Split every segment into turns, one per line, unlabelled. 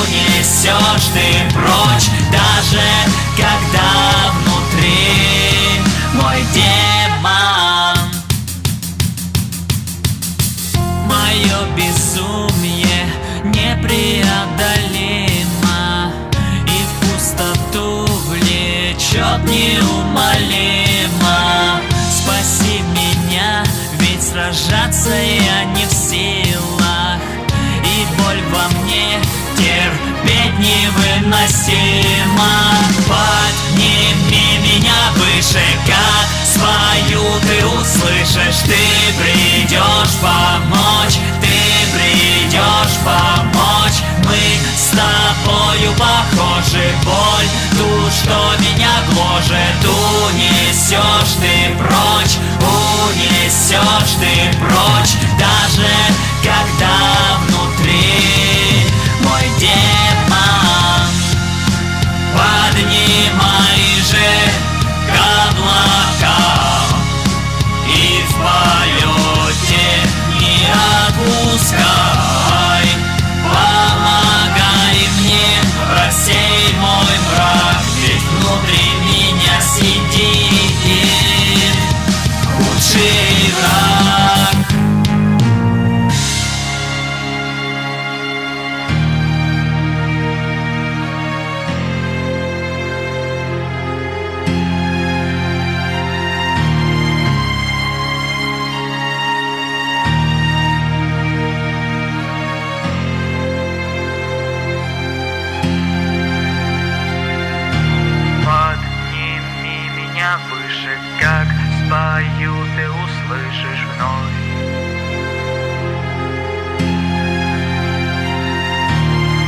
унесешь ты прочь, даже когда внутри мой демон. Мое безумие непреодолимо и в пустоту влечет неумолимо. Спаси меня, ведь сражаться я не в силах, и боль во мне терпеть невыносимо. Подними меня выше, как свою ты услышишь. Ты придешь помочь, ты придешь помочь. Мы с тобою похожи, боль ту, что меня гложет, унесешь ты прочь, унесешь ты прочь, даже когда внутри мой демон. Поднимай же к облакам и в полете не отпускай. Помогай мне, рассей мой мрак, ведь внутри меня сидит худший враг.
Подними меня выше, как спою, ты услышишь вновь.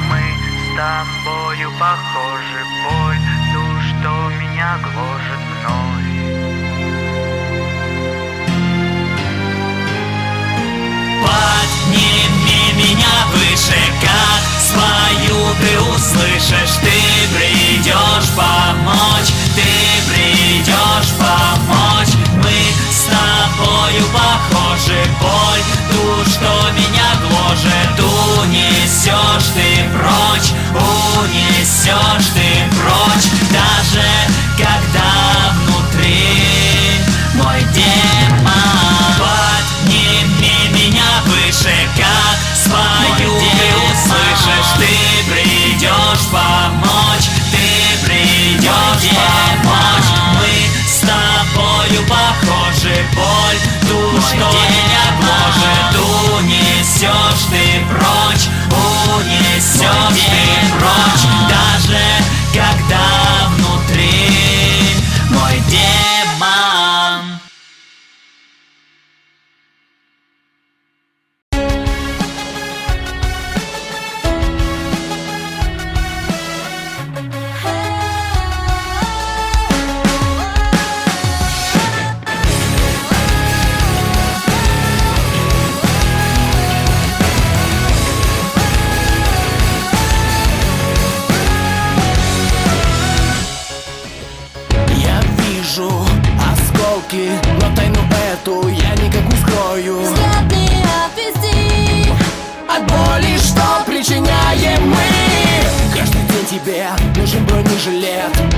Мы с тобою похожи, боль ту, что меня гложет вновь.
Подними меня выше, как свою ты услышишь. Ты придешь помочь, ты придешь помочь. Мы с тобою похожи, боль ту, что меня гложет, унесешь ты прочь, унесешь ты прочь, даже когда внутри мой демон. Подними меня выше, как свою ты услышишь. Ты придешь помочь, ты придешь помочь. Мы с тобою похожи, боль ту, что меня гложет, унесешь ты прочь, унесешь ты прочь, даже когда внутри мой демон.
Я вижу осколки, но тайну эту я никак не скрою.
Взгляд не отвести
От боли, что причиняем мы. Каждый день тебе нужен бронежилет.